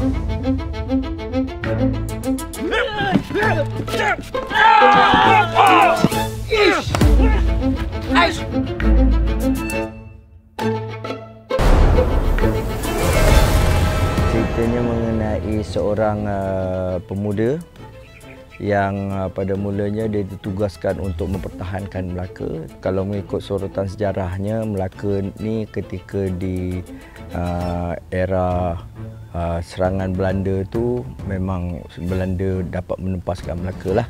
Ceritanya mengenai seorang pemuda yang pada mulanya dia ditugaskan untuk mempertahankan Melaka. Kalau mengikut sorotan sejarahnya, Melaka ni ketika di era serangan Belanda tu memang Belanda dapat menempaskan Melaka lah.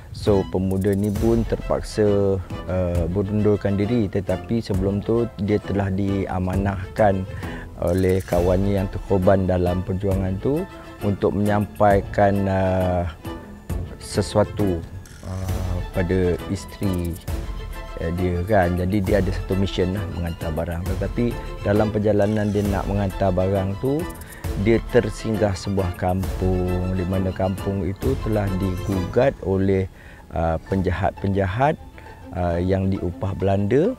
So pemuda ni pun terpaksa berundurkan diri, tetapi sebelum tu dia telah diamanahkan oleh kawannya yang terkorban dalam perjuangan tu untuk menyampaikan sesuatu pada isteri dia kan. Jadi dia ada satu mission lah, menghantar barang. Tetapi dalam perjalanan dia nak menghantar barang tu, dia tersinggah sebuah kampung di mana kampung itu telah digugat oleh penjahat-penjahat yang diupah Belanda,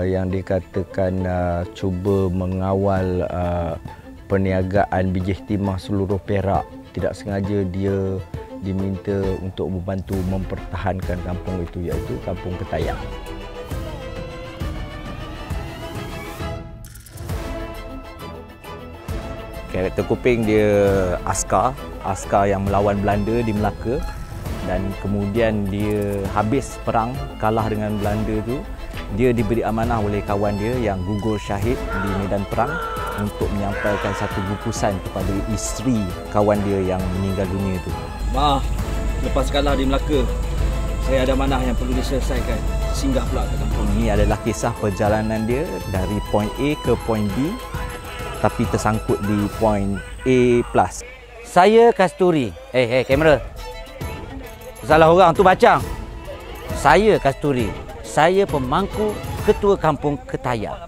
yang dikatakan cuba mengawal perniagaan bijih timah seluruh Perak. Tidak sengaja dia diminta untuk membantu mempertahankan kampung itu, iaitu Kampung Ketayap. Karakter Kuping dia askar yang melawan Belanda di Melaka, dan kemudian dia habis perang, kalah dengan Belanda tu, dia diberi amanah oleh kawan dia yang gugur syahid di medan perang untuk menyampaikan satu gupusan kepada isteri kawan dia yang meninggal dunia itu. Ma, lepas kalah di Melaka, saya ada amanah yang perlu diselesaikan. Singgah pula ke kampung. Ini adalah kisah perjalanan dia dari point A ke point B, tapi tersangkut di point A+. Saya Kasturi. Kamera. Salah orang tu bacang. Saya Kasturi. Saya pemangku Ketua Kampung Ketayap.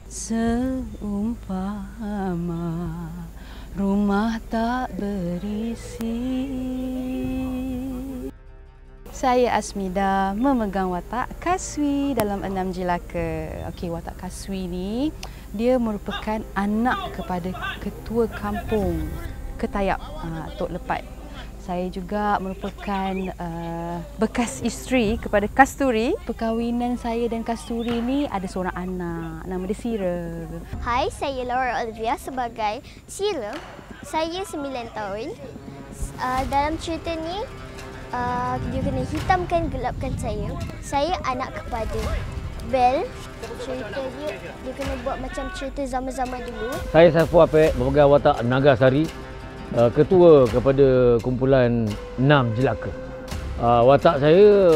Seumpama rumah tak berisi. Saya Asmida memegang watak Kaswi dalam 6 Jelaka. Okey, watak Kaswi ni dia merupakan anak kepada Ketua Kampung Ketayap, Tok Lepat. Saya juga merupakan bekas isteri kepada Kasturi. Perkahwinan saya dan Kasturi ni ada seorang anak, nama dia Sira. Hai, saya Laura Olivia sebagai Sira. Saya 9 tahun. Dalam cerita ni, dia kena hitamkan, gelapkan saya. Saya anak kepada Bel. Cerita dia kena buat macam cerita zaman-zaman dulu. Saya Saiful Apek, memegang watak Nagasari, ketua kepada kumpulan 6 Jelaka. Watak saya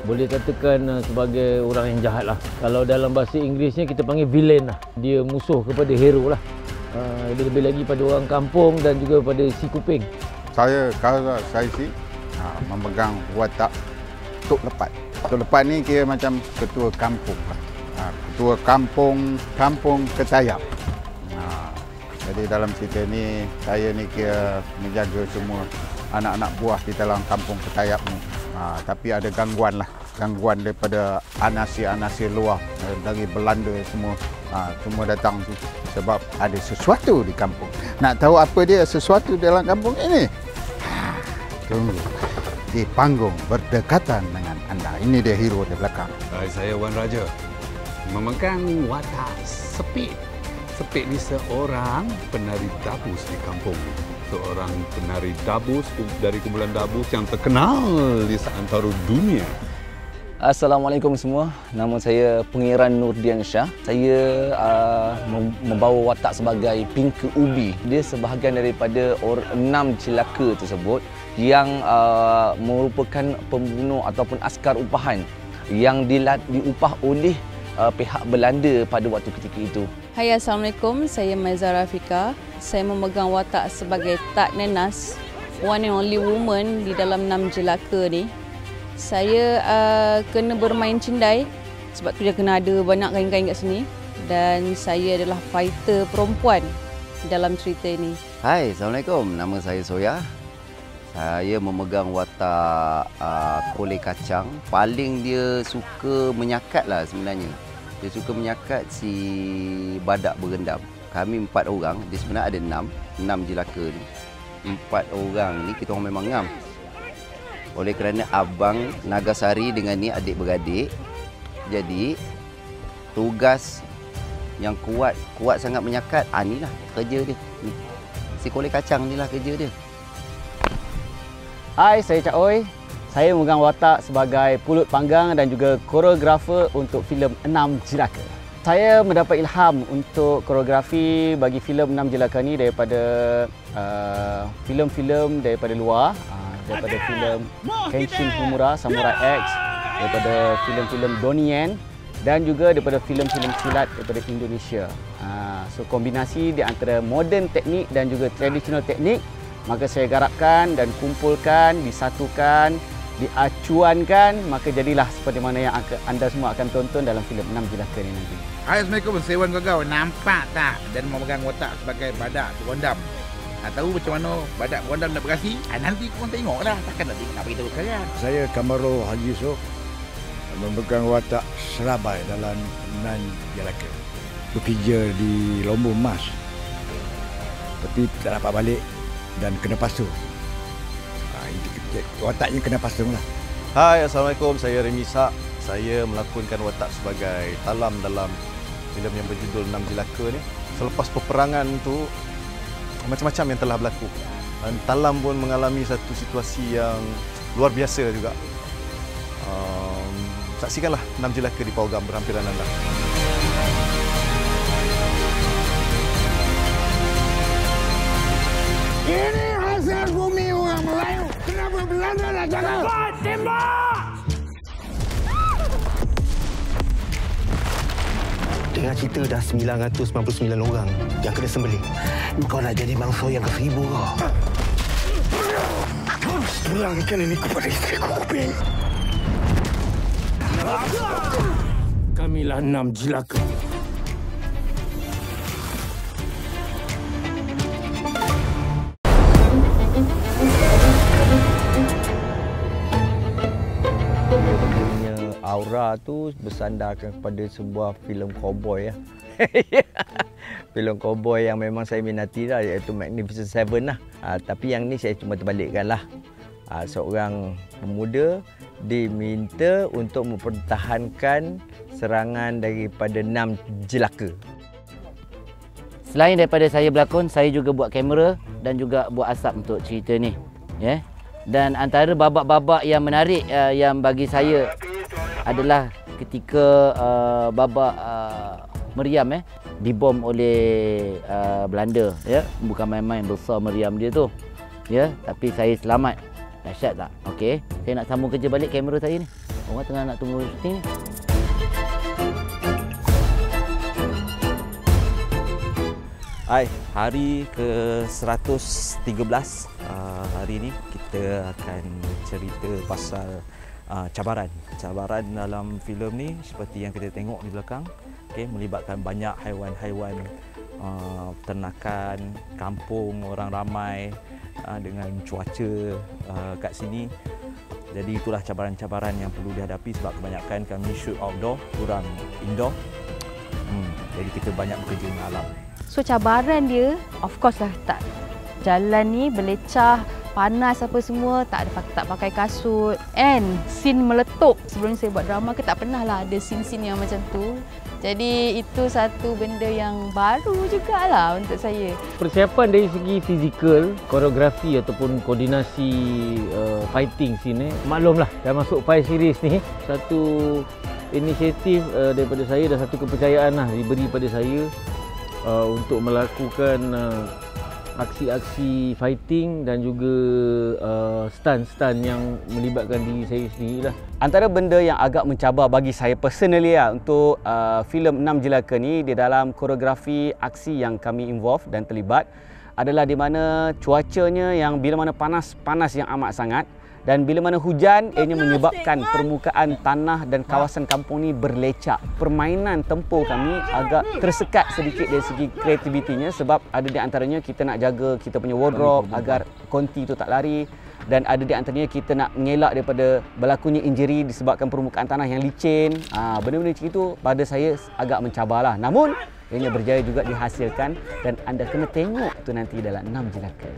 boleh katakan sebagai orang yang jahat lah. Kalau dalam bahasa Inggerisnya kita panggil villain lah. Dia musuh kepada hero lah. Lebih lagi pada orang kampung dan juga pada si Kuping. Saya Kara Saisi, memegang watak Tok Lepat. Tok Lepat ni kira macam ketua kampung lah. Ketua kampung Ketayap. Jadi dalam cerita ni, saya ni kira menjaga semua anak-anak buah di dalam kampung Ketayap ni. Tapi ada gangguan lah. Gangguan daripada anasir-anasir luar dari Belanda semua. Semua datang tu sebab ada sesuatu di kampung. Nak tahu apa dia sesuatu dalam kampung ini? Tunggu di panggung berdekatan dengan anda. Ini dia hero di belakang. Saya Wan Raja, memegang watak Sepik. Sepik ni seorang penari dabus di kampung. Seorang penari dabus dari kumpulan dabus yang terkenal di seantero dunia. Assalamualaikum semua. Nama saya Pengiran Nurdian Shah. Saya membawa watak sebagai Pinka Ubi. Dia sebahagian daripada 6 Jelaka tersebut yang merupakan pembunuh ataupun askar upahan yang diupah oleh pihak Belanda pada waktu ketika itu. Hai, Assalamualaikum. Saya Maizah Rafika. Saya memegang watak sebagai Tak Nenas, one and only woman di dalam 6 Jelaka ni. Saya kena bermain cindai sebab tu dia kena ada banyak kain-kain kat sini, dan saya adalah fighter perempuan dalam cerita ini. Hai, Assalamualaikum. Nama saya Soya. Saya memegang watak Kolej Kacang. Paling dia suka menyakat lah sebenarnya. Dia suka menyakat si badak berendam. Kami 4 orang, dia sebenarnya ada 6 jelaka ni. 4 orang ni kita orang memang ngam. Oleh kerana abang Nagasari dengan ni adik-beradik, jadi tugas yang kuat sangat menyakat. Inilah kerja dia. Ni. Si kolej kacang inilah kerja dia. Hai, saya Cak Oi. Saya memegang watak sebagai pulut panggang dan juga koreografer untuk filem 6 Jelaka. Saya mendapat ilham untuk koreografi bagi filem 6 Jelaka ni daripada filem-filem daripada luar, daripada filem Kenshin Himura, Samurai X, daripada filem-filem Donnie Yen dan juga daripada filem-filem silat daripada Indonesia. So kombinasi di antara modern teknik dan juga tradisional teknik, maka saya garapkan dan kumpulkan, disatukan, diacuankan, maka jadilah seperti mana yang anda semua akan tonton dalam filem 6 Jelaka ni nanti. Hai, Assalamualaikum, saya Wan Gagau. Nampak tak? Dan memegang watak sebagai badak Gondam. Tahu macam mana badak Gondam nak berasi? Nanti korang tengoklah. Takkan nak tengok nak beritahu sekarang. Saya Kamaro Haji Yusof, memegang watak Serabai dalam 6 Jelaka. Bekerja di Lomba Emas, tapi tak dapat balik dan kena pasung. Wataknya kena pasung lah. Hai, Assalamualaikum. Saya Remy Sak. Saya melakonkan watak sebagai Talam dalam filem yang berjudul 6 Jelaka ni. Selepas peperangan tu, macam-macam yang telah berlaku. Dan Talam pun mengalami satu situasi yang luar biasa juga. Saksikanlah 6 Jelaka di program berhampiran anda. Ini hasil bumi orang Melayu. Kenapa Belanda nak jaga? Tembak! Dengar cerita dah 999 orang yang kena sembelih. Kau nak jadi mangsa yang ke-1000 kau. Pulangkan ini kepada isteri Kuping. Kamilah 6 Jelaka. Aura tu bersandarkan kepada sebuah filem cowboy ya. Filem cowboy yang memang saya minati lah, iaitu Magnificent Seven lah. Tapi yang ni saya cuma terbalikkan lah. Seorang pemuda diminta untuk mempertahankan serangan daripada 6 jelaka. Selain daripada saya berlakon, saya juga buat kamera dan juga buat asap untuk cerita ni. Ya. Dan antara babak-babak yang menarik yang bagi saya adalah ketika babak meriam dibom oleh Belanda, ya. Bukan main-main besar meriam dia tu. Ya, tapi saya selamat. Dahsyat tak? Okey, saya nak sambung kerja balik kamera saya ni. Orang tengah nak tunggu syuting ni. Hai, hari ke-113 hari ni kita akan cerita pasal cabaran dalam filem ni seperti yang kita tengok di belakang. Okey, melibatkan banyak haiwan-haiwan ternakan, kampung, orang ramai dengan cuaca kat sini. Jadi itulah cabaran-cabaran yang perlu dihadapi sebab kebanyakan kami shoot outdoor, kurang indoor. Jadi kita banyak bekerja dengan alam. So cabaran dia, of course lah, tak jalan ni berlecah, panas apa semua, tak pakai kasut, and scene meletup. Sebelum saya buat drama ke tak pernah lah ada scene-scene yang macam tu. Jadi itu satu benda yang baru jugalah untuk saya. Persiapan dari segi fizikal, koreografi ataupun koordinasi fighting scene ni, maklumlah dah masuk 5 series ni, satu inisiatif daripada saya dan satu kepercayaan lah diberi pada saya untuk melakukan aksi-aksi fighting dan juga stunt-stunt yang melibatkan diri saya sendirilah. Antara benda yang agak mencabar bagi saya personally lah untuk filem 6 Jelaka ni, di dalam koreografi aksi yang kami involve dan terlibat adalah di mana cuacanya yang bila mana panas yang amat sangat, dan bila mana hujan ianya menyebabkan permukaan tanah dan kawasan kampung ni berlecak. Permainan tempo kami agak tersekat sedikit dari segi kreativitinya sebab ada di antaranya kita nak jaga kita punya wardrobe agar konti tu tak lari, dan ada di antaranya kita nak mengelak daripada berlakunya injury disebabkan permukaan tanah yang licin. Benda-benda macam itu pada saya agak mencabarlah. Namun Ianya berjaya juga dihasilkan dan anda kena tengok tu nanti dalam 6 Jelaka.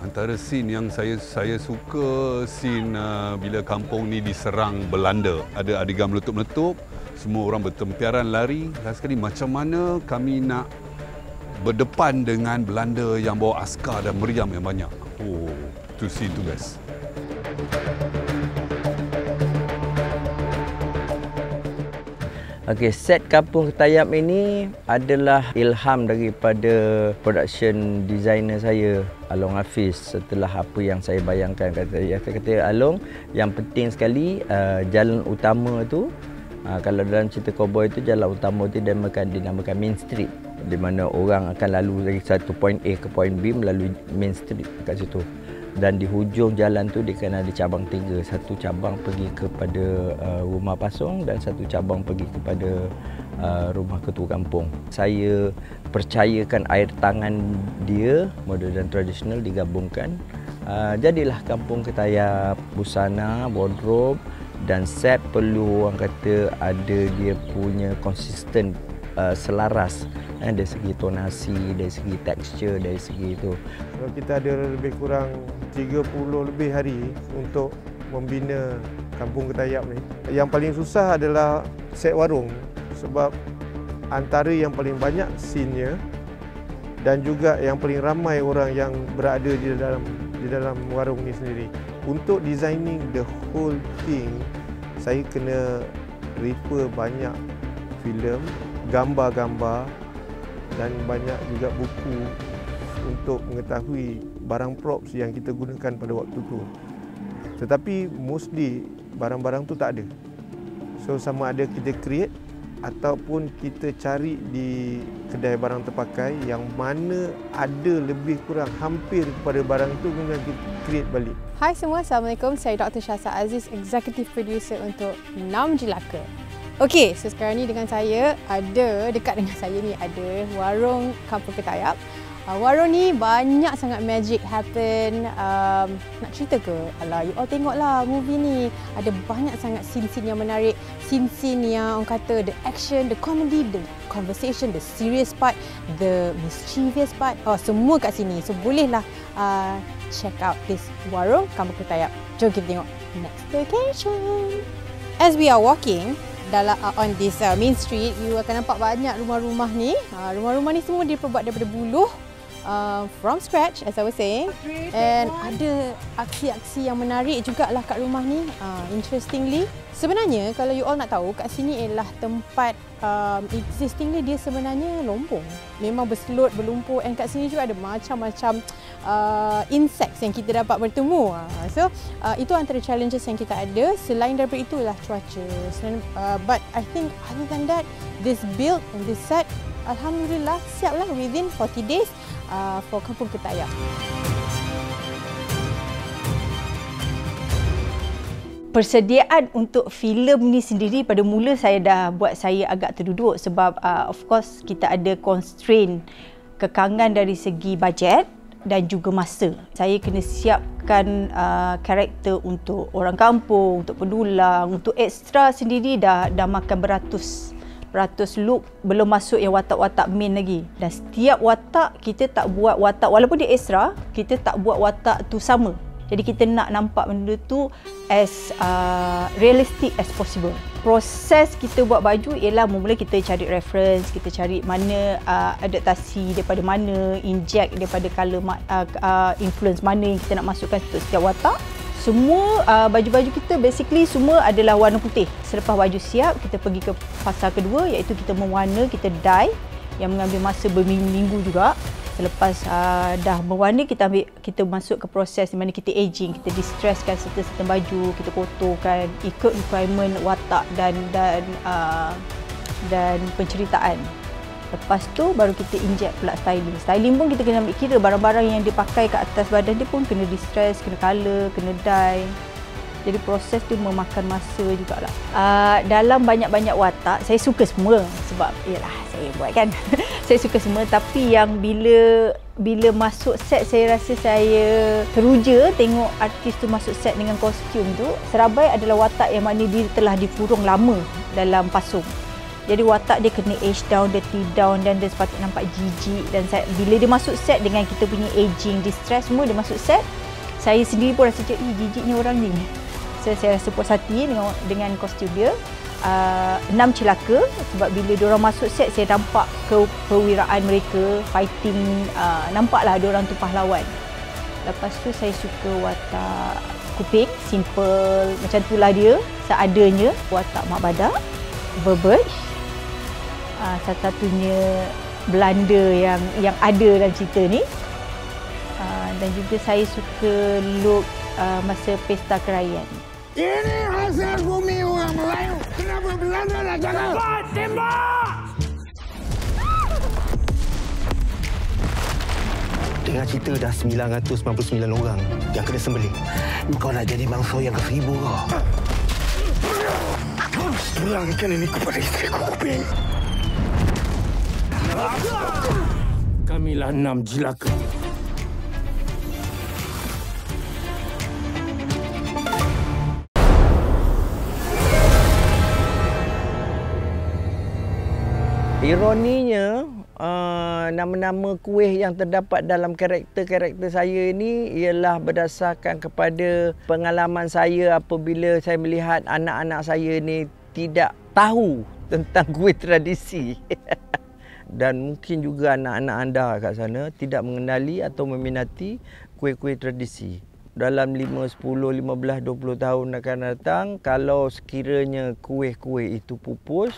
Antara scene yang saya suka scene bila kampung ni diserang Belanda. Ada adegan meletup-meletup, semua orang bertempiaran lari. Last sekali macam mana kami nak berdepan dengan Belanda yang bawa askar dan meriam yang banyak. Oh, tu scene tu guys. Okey, set Kampung Ketayap ini adalah ilham daripada production designer saya, Along Hafiz. Setelah apa yang saya bayangkan, kata Along, yang penting sekali jalan utama tu, kalau dalam cerita cowboy tu, jalan utama tu dinamakan Main Street, di mana orang akan lalu dari satu point A ke point B melalui Main Street kat situ. Dan di hujung jalan tu dia kan ada cabang 3. Satu cabang pergi kepada rumah pasong dan satu cabang pergi kepada rumah ketua kampung. Saya percayakan air tangan dia, moden dan tradisional digabungkan. Jadilah Kampung Ketayap, busana, wardrobe dan set perlu orang kata ada dia punya konsisten, selaras dari segi tonasi, dari segi tekstur, dari segi itu. Kita ada lebih kurang 30 lebih hari untuk membina Kampung Ketayap ni. Yang paling susah adalah set warung sebab antara yang paling banyak scene-nya dan juga yang paling ramai orang yang berada di dalam warung ni sendiri. Untuk designing the whole thing, saya kena refer banyak filem, gambar-gambar dan banyak juga buku untuk mengetahui barang props yang kita gunakan pada waktu tu. Tetapi mostly barang-barang tu tak ada. So sama ada kita create ataupun kita cari di kedai barang terpakai yang mana ada lebih kurang hampir kepada barang tu, kemudian kita create balik. Hai semua, Assalamualaikum. Saya Dr. Syahsa Aziz, Executive Producer untuk 6 Jelaka. Okey, so sekarang ni dengan saya ada, dekat dengan saya ni ada warung Kampung Ketayap. Warung ni banyak sangat magic happen. Nak cerita ke? Alah, you all tengoklah movie ni. Ada banyak sangat scene-scene yang menarik. Scene-scene yang orang kata the action, the comedy, the conversation, the serious part, the mischievous part. Semua kat sini. So bolehlah check out this warung Kampung Ketayap. Jom kita tengok next location. As we are walking on this main street, you akan nampak banyak rumah-rumah ni. Rumah-rumah ni semua diperbuat daripada buluh, from scratch as I was saying. And ada aksi-aksi yang menarik jugalah kat rumah ni. Interestingly, sebenarnya kalau you all nak tahu, kat sini ialah tempat existingly dia sebenarnya lombong. Memang berselut, berlumpur, and kat sini juga ada macam-macam insects yang kita dapat bertemu. So itu antara challenges yang kita ada. Selain daripada itulah cuaca. But I think other than that, this build and this set, alhamdulillah siaplah within 40 days for Kampung Ketayap. Persediaan untuk filem ni sendiri pada mula saya dah buat saya agak terduduk sebab of course kita ada constraint, kekangan dari segi bajet dan juga masa. Saya kena siapkan karakter untuk orang kampung, untuk pendulang, untuk ekstra sendiri dah makan beratus look, belum masuk yang watak-watak main lagi. Dan setiap watak kita tak buat watak, walaupun dia ekstra, kita tak buat watak tu sama. Jadi kita nak nampak benda tu as realistic as possible. Proses kita buat baju ialah mula kita cari reference, kita cari mana adaptasi daripada mana, inject daripada colour influence mana yang kita nak masukkan untuk setiap watak. Semua baju-baju kita basically semua adalah warna putih. Selepas baju siap, kita pergi ke fasa kedua iaitu kita mewarna, kita dye yang mengambil masa berminggu-minggu juga. Selepas dah berwarna, kita masuk ke proses di mana kita aging, kita distresskan certain baju, kita kotorkan ikut requirement watak dan penceritaan. Lepas tu baru kita inject pula styling. Styling pun kita kena ambil kira barang-barang yang dipakai kat atas badan dia pun kena distress, kena colour, kena dye. Jadi proses tu memakan masa jugalah. Dalam banyak-banyak watak, saya suka semua sebab yalah saya buat kan. Saya suka semua, tapi yang bila masuk set saya rasa saya teruja tengok artis tu masuk set dengan kostum tu. Serabai adalah watak yang mana dia telah difurung lama dalam pasung. Jadi watak dia kena age down, dirty down dan dia sepatutnya nampak jijik. Dan bila dia masuk set dengan kita punya aging, distress semua, dia masuk set, saya sendiri pun rasa jijiknya orang ni. So, saya rasa puas hati dengan kostum dia. 6 celaka sebab bila diorang masuk set saya nampak kewiraan mereka, fighting, nampaklah diorang tu pahlawan. Lepas tu saya suka watak Kuping, simple, macam itulah dia seadanya. Watak Mak Badak, Verberge, satu-satunya Belanda yang ada dalam cerita ni. Dan juga saya suka look masa pesta kerajaan. Ini hasil bumi orang Melayu. Kenapa Belanda nak jaga? Tembak! Dengar cerita dah 999 orang yang kena sembelih. Kau nak jadi mangsa yang ke-1000 kau. Pulangkan ini kepada isteri Kuping. Kamilah 6 jelaka. Ironinya, nama-nama kuih yang terdapat dalam karakter-karakter saya ini ialah berdasarkan kepada pengalaman saya apabila saya melihat anak-anak saya ini tidak tahu tentang kuih tradisi. Dan mungkin juga anak-anak anda kat sana tidak mengenali atau meminati kuih-kuih tradisi. Dalam 5, 10, 15, 20 tahun akan datang, kalau sekiranya kuih-kuih itu pupus,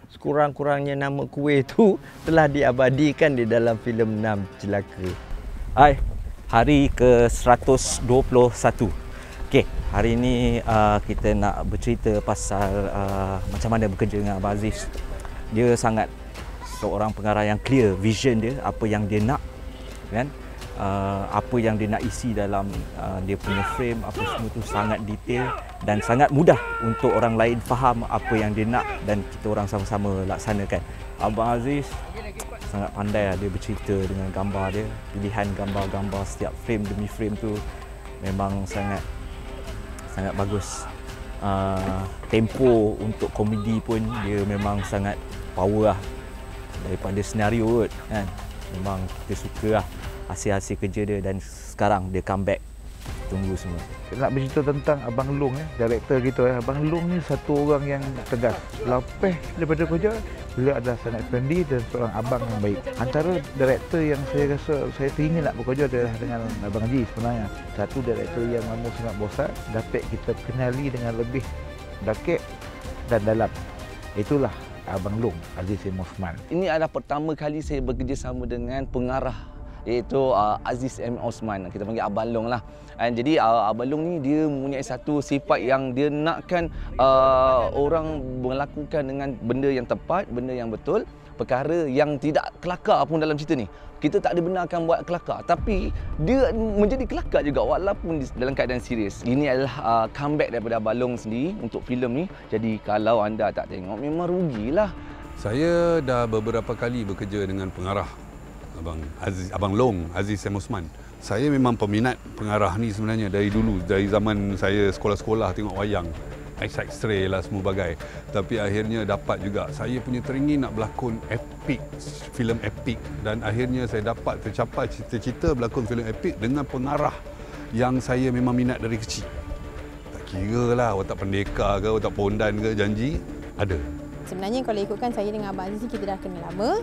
sekurang-kurangnya nama kuih itu telah diabadikan di dalam filem 6 Jelaka. Hai, hari ke-121. Okey, hari ini kita nak bercerita pasal macam mana bekerja dengan Abang Aziz. Dia sangat seorang pengarah yang clear vision dia, apa yang dia nak, kan? Apa yang dia nak isi dalam dia punya frame, apa semua tu sangat detail dan sangat mudah untuk orang lain faham apa yang dia nak dan kita orang sama-sama laksanakan. Abang Aziz sangat pandai dia bercerita dengan gambar dia, pilihan gambar-gambar setiap frame demi frame tu memang sangat bagus. Tempo untuk komedi pun dia memang sangat power lah daripada senario kot, kan. Memang kita suka lah hasil-hasil kerja dia dan sekarang dia comeback. Tunggu semua. Nak bercerita tentang Abang Long, director kita. Abang Long ni satu orang yang tegas. Lepas daripada kerja, beliau adalah sangat friendly dan seorang abang yang baik. Antara director yang saya rasa saya teringin nak bekerja adalah dengan Abang Haji sebenarnya. Satu director yang lama sangat bosan, dapat kita kenali dengan lebih dekat dan dalam. Itulah Abang Long, Aziz M. Osman. Ini adalah pertama kali saya bekerjasama dengan pengarah iaitu Aziz M. Osman. Kita panggil Abang Long lah. Jadi Abang Long ni dia mempunyai satu sifat yang dia nakkan orang melakukan dengan benda yang tepat, benda yang betul, perkara yang tidak kelakar pun dalam cerita ni. Kita tak dibenarkan buat kelakar, tapi dia menjadi kelakar juga walaupun dalam keadaan serius. Ini adalah comeback daripada Abang Long sendiri untuk filem ni. Jadi kalau anda tak tengok memang rugilah. Saya dah beberapa kali bekerja dengan pengarah Abang Long, Aziz M. Osman. Saya memang peminat pengarah ni sebenarnya dari dulu, dari zaman saya sekolah-sekolah tengok wayang. X-ray lah semua bagai. Tapi akhirnya dapat juga. Saya punya teringin nak berlakon epic, filem epic. Dan akhirnya saya dapat tercapai cita-cita berlakon filem epic dengan pengarah yang saya memang minat dari kecil. Tak kira lah watak pendekar ke, watak pondan ke, janji ada. Sebenarnya kalau ikutkan saya dengan Abang Aziz kita dah kenal lama.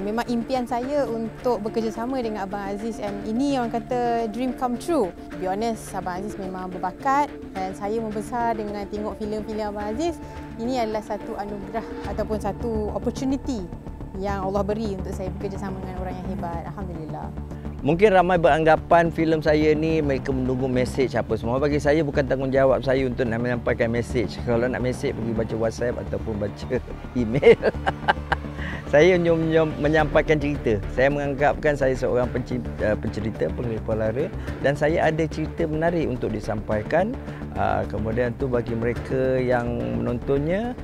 Memang impian saya untuk bekerjasama dengan Abang Aziz ini orang kata dream come true. To be honest, Abang Aziz memang berbakat dan saya membesar dengan tengok filem-filem Abang Aziz. Ini adalah satu anugerah ataupun satu opportunity yang Allah beri untuk saya bekerjasama dengan orang yang hebat. Alhamdulillah. Mungkin ramai beranggapan filem saya ni mereka menunggu mesej apa semua. Bagi saya bukan tanggungjawab saya untuk nak menyampaikan mesej. Kalau nak mesej pergi baca WhatsApp ataupun baca email. Saya hanya menyampaikan cerita. Saya menganggapkan saya seorang pencerita, pengelis lara dan saya ada cerita menarik untuk disampaikan. Kemudian tu bagi mereka yang menontonnya,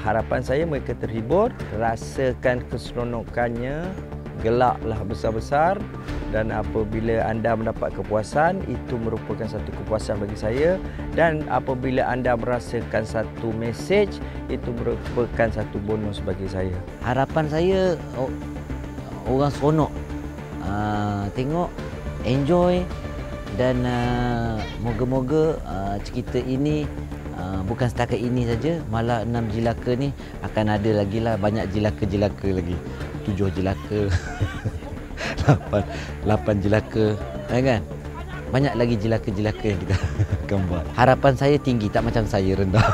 harapan saya mereka terhibur, rasakan keseronokannya, gelaklah besar-besar dan apabila anda mendapat kepuasan, itu merupakan satu kepuasan bagi saya, dan apabila anda merasakan satu mesej, itu merupakan satu bonus bagi saya. Harapan saya orang seronok tengok, enjoy, dan moga-moga cerita ini bukan setakat ini saja, malah 6 jelaka ni akan ada lagi lah, banyak jelaka-jelaka lagi. 7 jelaka, 8 jelaka, kan? Banyak lagi jelaka-jelaka yang kita akan buat. Harapan saya tinggi, tak macam saya rendah.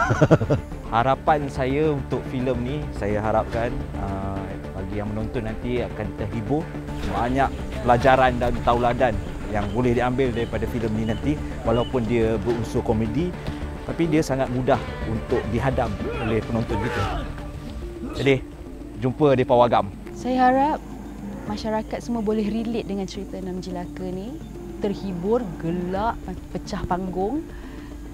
Harapan saya untuk filem ni, saya harapkan bagi yang menonton nanti akan terhibur, banyak pelajaran dan tauladan yang boleh diambil daripada filem ni nanti. Walaupun dia berunsur komedi, tapi dia sangat mudah untuk dihadam oleh penonton kita. Jadi, jumpa di Pawagam. Saya harap masyarakat semua boleh relate dengan cerita 6 jelaka ni, terhibur, gelak, pecah panggung,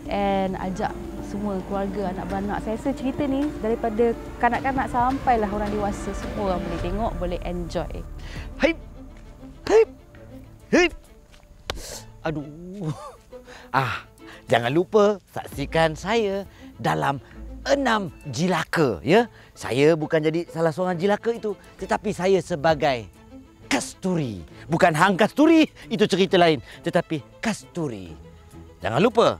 and ajak semua keluarga, anak beranak. Saya rasa cerita ni daripada kanak-kanak sampailah orang dewasa, semua orang boleh tengok, boleh enjoy. Hype! Hype! Hype! Aduh. Jangan lupa saksikan saya dalam 6 jelaka, ya. Saya bukan jadi salah seorang jelaka itu, tetapi saya sebagai Kasturi. Bukan Hang Kasturi, itu cerita lain, tetapi Kasturi. Jangan lupa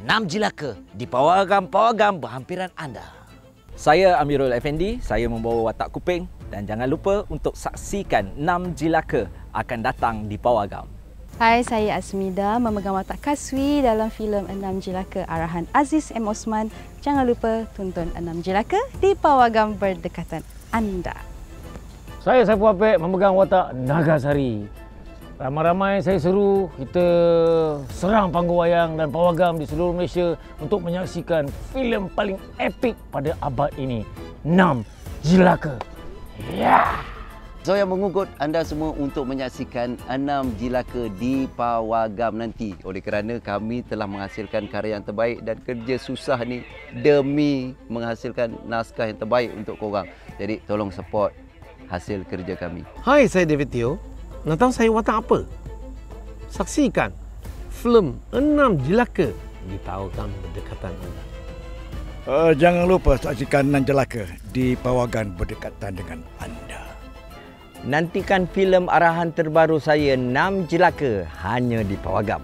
6 jelaka di pawagam-pawagam berhampiran anda. Saya Amirul Effendi, saya membawa watak kuping, dan jangan lupa untuk saksikan 6 jelaka akan datang di Pawagam. Hai, saya Asmida, memegang watak Kaswi dalam filem 6 Jelaka arahan Aziz M. Osman. Jangan lupa tonton 6 Jelaka di Pawagam berdekatan anda. Saya Saiful Apek, memegang watak Nagasari. Ramai-ramai saya seru kita serang panggung wayang dan pawagam di seluruh Malaysia untuk menyaksikan filem paling epik pada abad ini, 6 Jelaka. Ya! Saya mengugut anda semua untuk menyaksikan 6 Jelaka di Pawagam nanti. Oleh kerana kami telah menghasilkan karya yang terbaik dan kerja susah ni demi menghasilkan naskah yang terbaik untuk korang. Jadi tolong support hasil kerja kami. Hai, saya David Teo. Nak tahu saya watak apa? Saksikan filem 6 Jelaka di Pawagam berdekatan anda. Jangan lupa saksikan 6 Jelaka di Pawagam berdekatan dengan anda. Nantikan filem arahan terbaru saya 6 Jelaka hanya di Pawagam.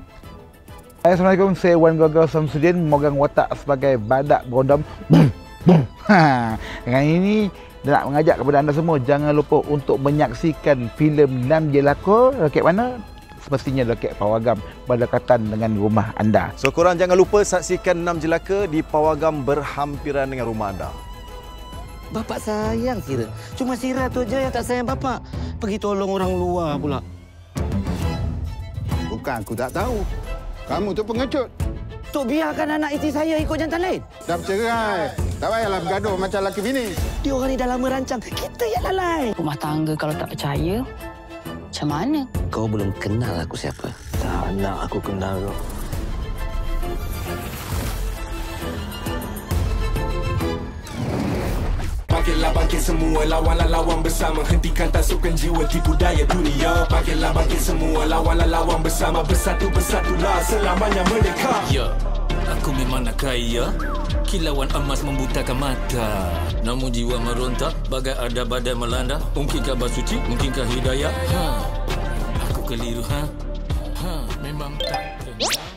Assalamualaikum, saya Wan Gagal Samsudin, memegang watak sebagai badak berondam. Dengan ini nak mengajak kepada anda semua, jangan lupa untuk menyaksikan filem 6 Jelaka dekat mana? Semestinya dekat Pawagam berdekatan dengan rumah anda. So korang jangan lupa saksikan 6 Jelaka di Pawagam berhampiran dengan rumah anda. Bapak sayang Sira. Cuma Sira tu je yang tak sayang bapak. Pergi tolong orang luar pula. Bukan aku tak tahu. Kamu tu pengecut. Tok biarkan anak isteri saya ikut jantan lain. Dah bercerai. Tak payahlah bergaduh macam laki bini. Dia orang ni dah lama rancang. Kita yang lalai. Rumah tangga kalau tak percaya, macam mana? Kau belum kenal aku siapa. Tak nak aku kenal kau. Bangkitlah bangkit semua, lawanlah lawan bersama. Hentikan tasukkan jiwa, tipu daya dunia. Bangkitlah bangkit semua, lawanlah lawan bersama. Bersatu-bersatulah selamanya merdeka. Ya, aku memang nak kaya. Kilauan emas membutakan mata. Namun jiwa meronta, bagai ada badai melanda. Mungkinkah basuci, mungkinkah hidayah? Aku keliru, memang tak kenal.